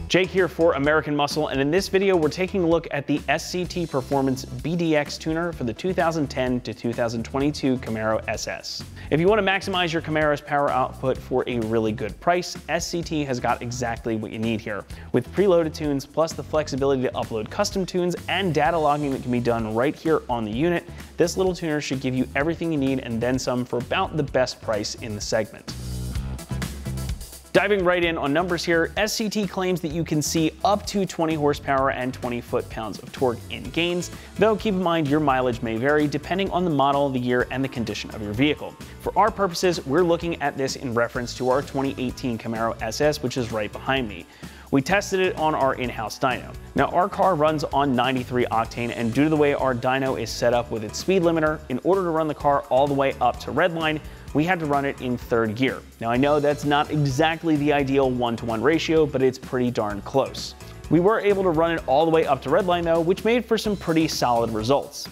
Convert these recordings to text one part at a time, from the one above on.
Jake here for American Muscle, and in this video we're taking a look at the SCT Performance BDX tuner for the 2010 to 2022 Camaro SS. If you want to maximize your Camaro's power output for a really good price, SCT has got exactly what you need here. With preloaded tunes, plus the flexibility to upload custom tunes and data logging that can be done right here on the unit, this little tuner should give you everything you need and then some for about the best price in the segment. Diving right in on numbers here, SCT claims that you can see up to 20 horsepower and 20 foot-pounds of torque in gains, though keep in mind your mileage may vary depending on the model, the year, and the condition of your vehicle. For our purposes, we're looking at this in reference to our 2018 Camaro SS, which is right behind me. We tested it on our in-house dyno. Now our car runs on 93 octane, and due to the way our dyno is set up with its speed limiter, in order to run the car all the way up to redline, we had to run it in third gear. Now I know that's not exactly the ideal 1-to-1 ratio, but it's pretty darn close. We were able to run it all the way up to redline though, which made for some pretty solid results.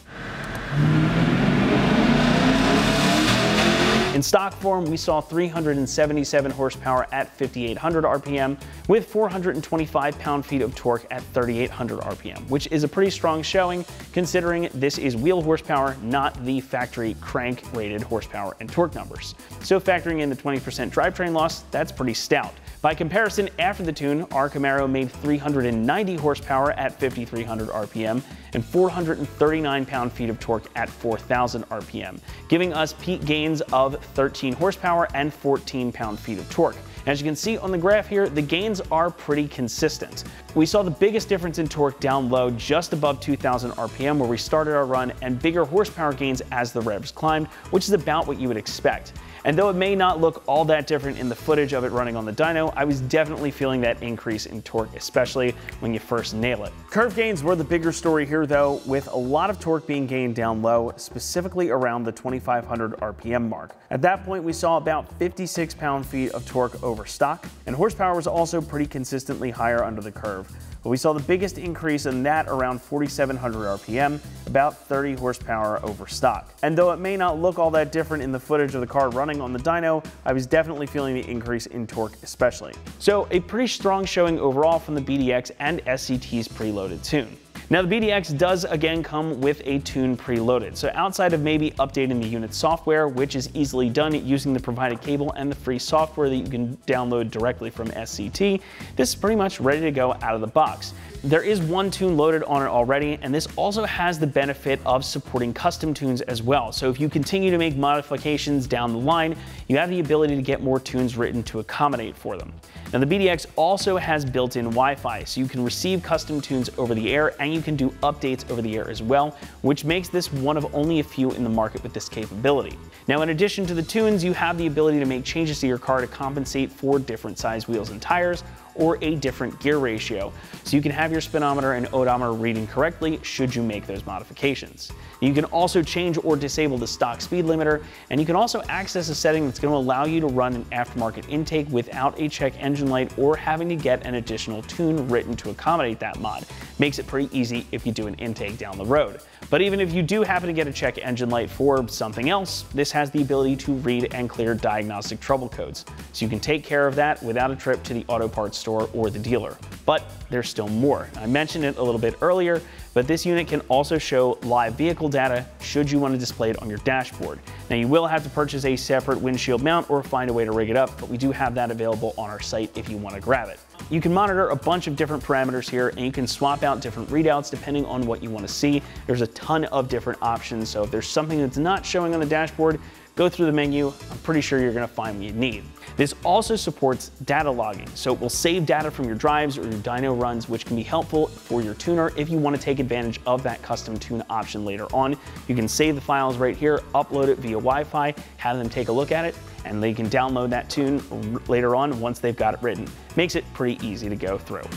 In stock form, we saw 377 horsepower at 5,800 RPM with 425 pound-feet of torque at 3,800 RPM, which is a pretty strong showing considering this is wheel horsepower, not the factory crank-rated horsepower and torque numbers. So factoring in the 20% drivetrain loss, that's pretty stout. By comparison, after the tune, our Camaro made 390 horsepower at 5,300 RPM and 439 pound-feet of torque at 4,000 RPM, giving us peak gains of 13 horsepower and 14 pound-feet of torque. As you can see on the graph here, the gains are pretty consistent. We saw the biggest difference in torque down low just above 2,000 RPM where we started our run, and bigger horsepower gains as the revs climbed, which is about what you would expect. And though it may not look all that different in the footage of it running on the dyno, I was definitely feeling that increase in torque, especially when you first nail it. Curve gains were the bigger story here though, with a lot of torque being gained down low, specifically around the 2,500 RPM mark. At that point, we saw about 56 pound-feet of torque over stock, and horsepower was also pretty consistently higher under the curve. But we saw the biggest increase in that around 4,700 RPM, about 30 horsepower over stock. And though it may not look all that different in the footage of the car running on the dyno, I was definitely feeling the increase in torque especially. So a pretty strong showing overall from the BDX and SCT's preloaded tune. Now the BDX does again come with a tune preloaded, so outside of maybe updating the unit software, which is easily done using the provided cable and the free software that you can download directly from SCT, this is pretty much ready to go out of the box. There is one tune loaded on it already, and this also has the benefit of supporting custom tunes as well. So if you continue to make modifications down the line, you have the ability to get more tunes written to accommodate for them. Now the BDX also has built-in Wi-Fi, so you can receive custom tunes over the air and you can do updates over the air as well, which makes this one of only a few in the market with this capability. Now in addition to the tunes, you have the ability to make changes to your car to compensate for different size wheels and tires, or a different gear ratio, so you can have your speedometer and odometer reading correctly should you make those modifications. You can also change or disable the stock speed limiter, and you can also access a setting that's going to allow you to run an aftermarket intake without a check engine light or having to get an additional tune written to accommodate that mod. Makes it pretty easy if you do an intake down the road. But even if you do happen to get a check engine light for something else, this has the ability to read and clear diagnostic trouble codes, so you can take care of that without a trip to the auto parts store or the dealer. But there's still more. I mentioned it a little bit earlier, but this unit can also show live vehicle data should you want to display it on your dashboard. Now you will have to purchase a separate windshield mount or find a way to rig it up, but we do have that available on our site if you want to grab it. You can monitor a bunch of different parameters here, and you can swap out different readouts depending on what you want to see. There's a ton of different options, so if there's something that's not showing on the dashboard, go through the menu. I'm pretty sure you're going to find what you need. This also supports data logging, so it will save data from your drives or your dyno runs, which can be helpful for your tuner if you want to take advantage of that custom tune option later on. You can save the files right here, upload it via Wi-Fi, have them take a look at it, and they can download that tune later on once they've got it written. Makes it pretty easy to go through.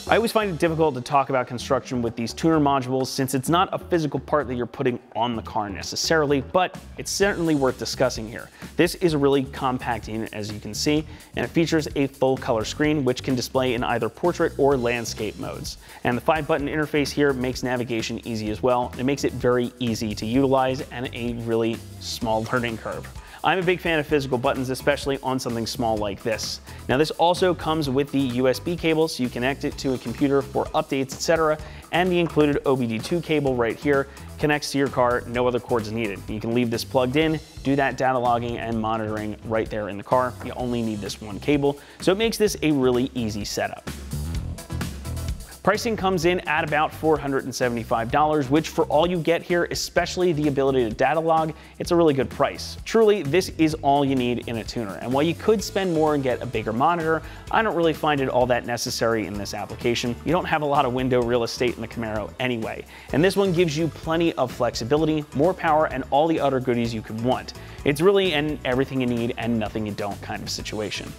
I always find it difficult to talk about construction with these tuner modules since it's not a physical part that you're putting on the car necessarily, but it's certainly worth discussing here. This is a really compact unit, as you can see, and it features a full color screen which can display in either portrait or landscape modes. And the 5-button interface here makes navigation easy as well. It makes it very easy to utilize and a really small learning curve. I'm a big fan of physical buttons, especially on something small like this. Now this also comes with the USB cable, so you connect it to a computer for updates, etc. And the included OBD2 cable right here connects to your car, no other cords needed. You can leave this plugged in, do that data logging and monitoring right there in the car. You only need this one cable, so it makes this a really easy setup. Pricing comes in at about $475, which for all you get here, especially the ability to data log, it's a really good price. Truly, this is all you need in a tuner. And while you could spend more and get a bigger monitor, I don't really find it all that necessary in this application. You don't have a lot of window real estate in the Camaro anyway. And this one gives you plenty of flexibility, more power, and all the other goodies you could want. It's really an everything you need and nothing you don't kind of situation.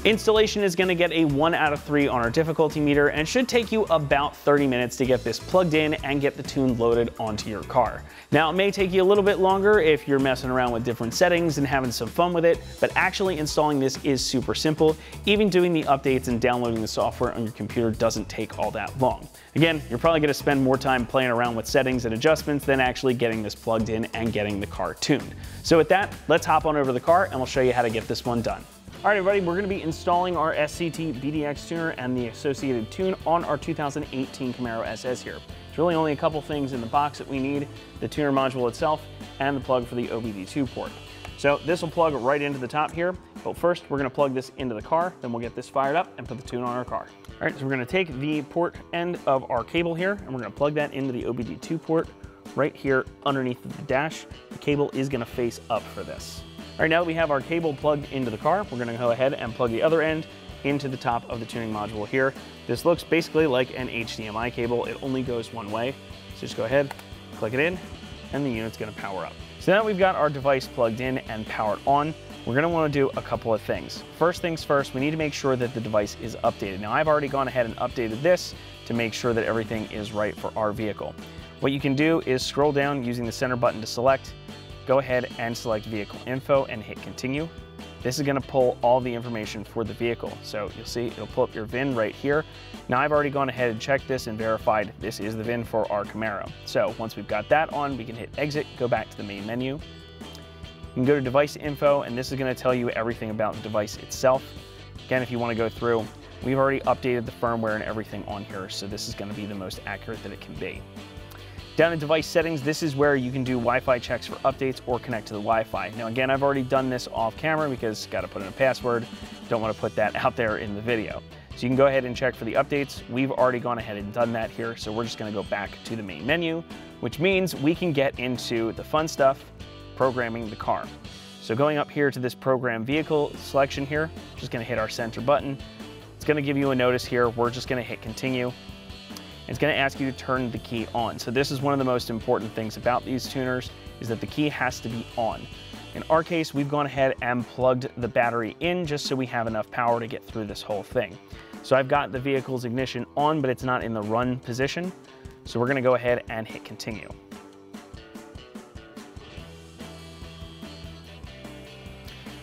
Installation is going to get a 1 out of 3 on our difficulty meter and should take you about 30 minutes to get this plugged in and get the tune loaded onto your car. Now it may take you a little bit longer if you're messing around with different settings and having some fun with it, but actually installing this is super simple. Even doing the updates and downloading the software on your computer doesn't take all that long. Again, you're probably going to spend more time playing around with settings and adjustments than actually getting this plugged in and getting the car tuned. So with that, let's hop on over to the car and we'll show you how to get this one done. All right, everybody, we're going to be installing our SCT BDX tuner and the associated tune on our 2018 Camaro SS here. There's really only a couple things in the box that we need: the tuner module itself and the plug for the OBD2 port. So this will plug right into the top here, but first we're going to plug this into the car, then we'll get this fired up and put the tune on our car. All right, so we're going to take the port end of our cable here and we're going to plug that into the OBD2 port right here underneath the dash. The cable is going to face up for this. All right, now that we have our cable plugged into the car, we're going to go ahead and plug the other end into the top of the tuning module here. This looks basically like an HDMI cable. It only goes one way. So just go ahead, click it in, and the unit's going to power up. So now that we've got our device plugged in and powered on, we're going to want to do a couple of things. First things first, we need to make sure that the device is updated. Now I've already gone ahead and updated this to make sure that everything is right for our vehicle. What you can do is scroll down using the center button to select. Go ahead and select vehicle info and hit continue. This is going to pull all the information for the vehicle. So you'll see it'll pull up your VIN right here. Now I've already gone ahead and checked this and verified this is the VIN for our Camaro. So once we've got that on, we can hit exit, go back to the main menu. You can go to device info, and this is going to tell you everything about the device itself. Again, if you want to go through, we've already updated the firmware and everything on here, so this is going to be the most accurate that it can be. Down in device settings, this is where you can do Wi-Fi checks for updates or connect to the Wi-Fi. Now again, I've already done this off camera because got to put in a password. Don't want to put that out there in the video. So you can go ahead and check for the updates. We've already gone ahead and done that here, so we're just going to go back to the main menu, which means we can get into the fun stuff, programming the car. So going up here to this program vehicle selection here, just going to hit our center button. It's going to give you a notice here. We're just going to hit continue. It's going to ask you to turn the key on. So this is one of the most important things about these tuners, is that the key has to be on. In our case, we've gone ahead and plugged the battery in just so we have enough power to get through this whole thing. So I've got the vehicle's ignition on, but it's not in the run position. So we're going to go ahead and hit continue.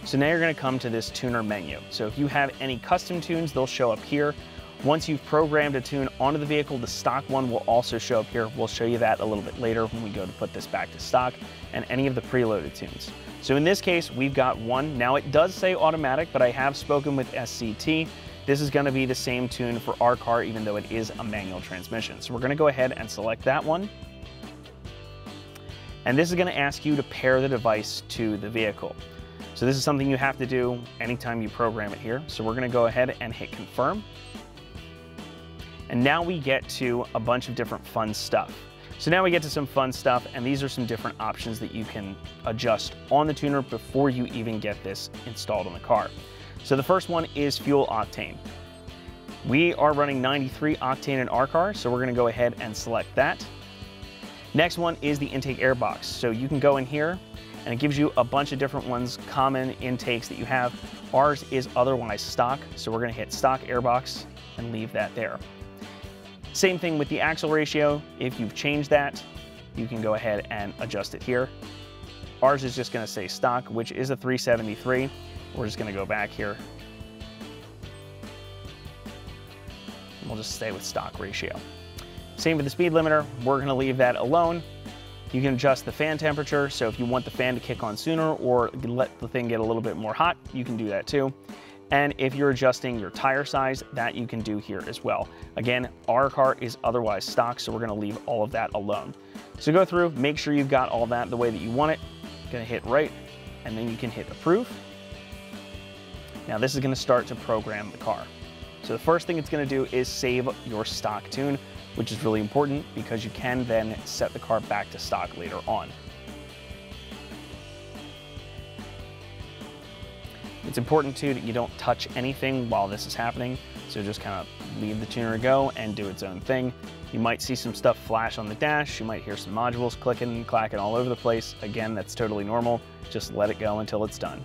So now you're going to come to this tuner menu. So if you have any custom tunes, they'll show up here. Once you've programmed a tune onto the vehicle, the stock one will also show up here. We'll show you that a little bit later when we go to put this back to stock, and any of the preloaded tunes. So in this case, we've got one. Now it does say automatic, but I have spoken with SCT. This is going to be the same tune for our car, even though it is a manual transmission. So we're going to go ahead and select that one. And this is going to ask you to pair the device to the vehicle. So this is something you have to do anytime you program it here. So we're going to go ahead and hit confirm. And now we get to a bunch of different fun stuff. So now we get to some fun stuff, and these are some different options that you can adjust on the tuner before you even get this installed on the car. So the first one is fuel octane. We are running 93 octane in our car, so we're going to go ahead and select that. Next one is the intake air box. So you can go in here and it gives you a bunch of different ones, common intakes that you have. Ours is otherwise stock, so we're going to hit stock air box and leave that there. Same thing with the axle ratio. If you've changed that, you can go ahead and adjust it here. Ours is just going to say stock, which is a 373. We're just going to go back here. And we'll just stay with stock ratio. Same with the speed limiter. We're going to leave that alone. You can adjust the fan temperature, so if you want the fan to kick on sooner or let the thing get a little bit more hot, you can do that too. And if you're adjusting your tire size, that you can do here as well. Again, our car is otherwise stock, so we're gonna leave all of that alone. So go through, make sure you've got all that the way that you want it. Gonna hit right, and then you can hit approve. Now this is gonna start to program the car. So the first thing it's gonna do is save your stock tune, which is really important because you can then set the car back to stock later on. It's important too that you don't touch anything while this is happening, so just kind of leave the tuner go and do its own thing. You might see some stuff flash on the dash, you might hear some modules clicking and clacking all over the place. Again, that's totally normal, just let it go until it's done.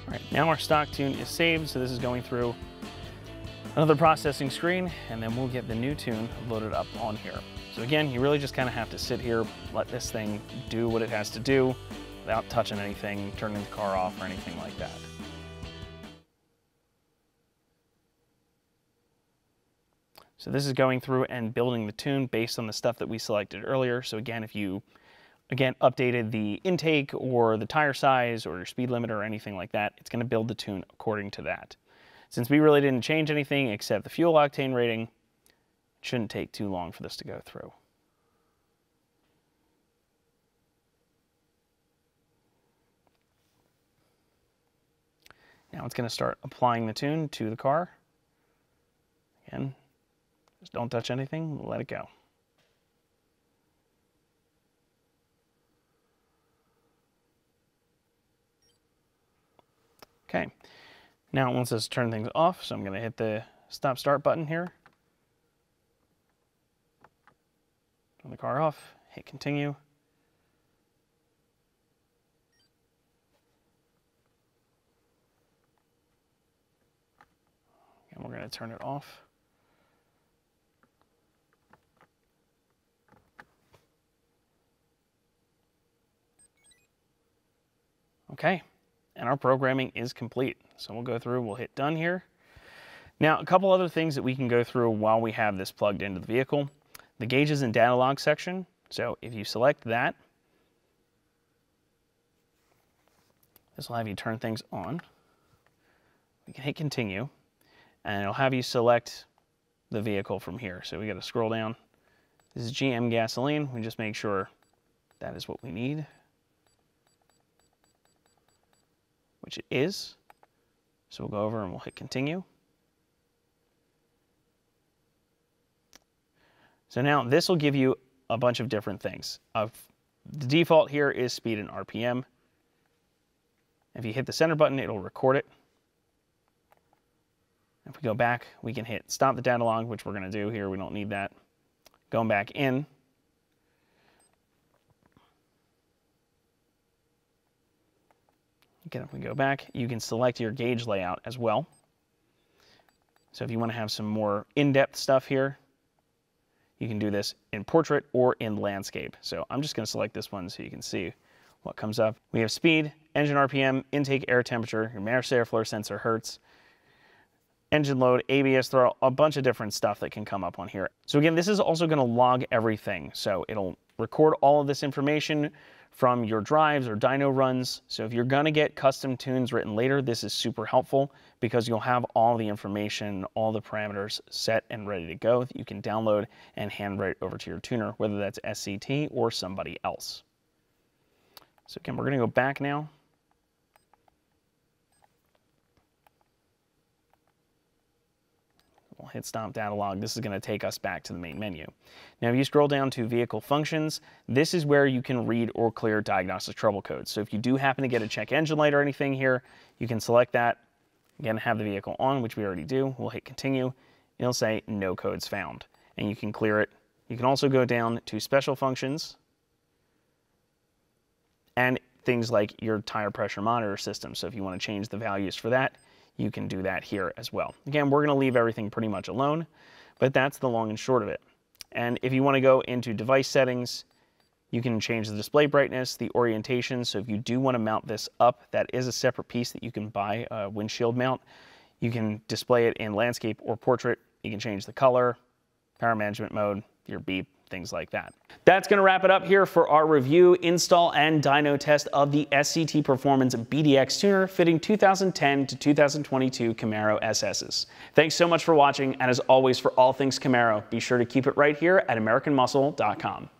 All right, now our stock tune is saved, so this is going through another processing screen, and then we'll get the new tune loaded up on here. So again, you really just kind of have to sit here, let this thing do what it has to do without touching anything, turning the car off or anything like that. So this is going through and building the tune based on the stuff that we selected earlier. So again, if you updated the intake or the tire size or your speed limit or anything like that, it's going to build the tune according to that. Since we really didn't change anything except the fuel octane rating, it shouldn't take too long for this to go through. Now it's going to start applying the tune to the car. Again, just don't touch anything, let it go. Okay, now it wants us to turn things off, so I'm going to hit the stop start button here. Turn the car off, hit continue. And we're going to turn it off. Okay. And our programming is complete. So we'll go through, we'll hit done here. Now, a couple other things that we can go through while we have this plugged into the vehicle. The gauges and data log section. So if you select that, this will have you turn things on. We can hit continue, and it'll have you select the vehicle from here. So we got to scroll down. This is GM gasoline. We just make sure that is what we need, which it is. So we'll go over and we'll hit continue. So now this will give you a bunch of different things. The default here is speed and RPM. If you hit the center button, it'll record it. If we go back, we can hit stop the data log, which we're going to do here. We don't need that. Going back in. Again, if we go back, you can select your gauge layout as well. So if you want to have some more in-depth stuff here, you can do this in portrait or in landscape. So I'm just going to select this one so you can see what comes up. We have speed, engine RPM, intake air temperature, your mass airflow sensor hertz, engine load, ABS throttle, a bunch of different stuff that can come up on here. So again, this is also going to log everything. So it'll record all of this information from your drives or dyno runs. So if you're going to get custom tunes written later, this is super helpful because you'll have all the information, all the parameters set and ready to go that you can download and handwrite over to your tuner, whether that's SCT or somebody else. So again, we're going to go back now. We'll hit stop data log. This is going to take us back to the main menu. Now, if you scroll down to vehicle functions, this is where you can read or clear diagnostic trouble codes. So if you do happen to get a check engine light or anything here, you can select that. Again, have the vehicle on, which we already do. We'll hit continue. It'll say no codes found, and you can clear it. You can also go down to special functions and things like your tire pressure monitor system. So if you want to change the values for that, you can do that here as well. Again, we're going to leave everything pretty much alone, but that's the long and short of it. And if you want to go into device settings, You can change the display brightness, the orientation. So if you do want to mount this up, that is a separate piece that you can buy, a windshield mount. You can display it in landscape or portrait. You can change the color, power management mode, your beep, things like that. That's going to wrap it up here for our review, install, and dyno test of the SCT Performance BDX tuner fitting 2010 to 2022 Camaro SS's. Thanks so much for watching, and as always, for all things Camaro, be sure to keep it right here at AmericanMuscle.com.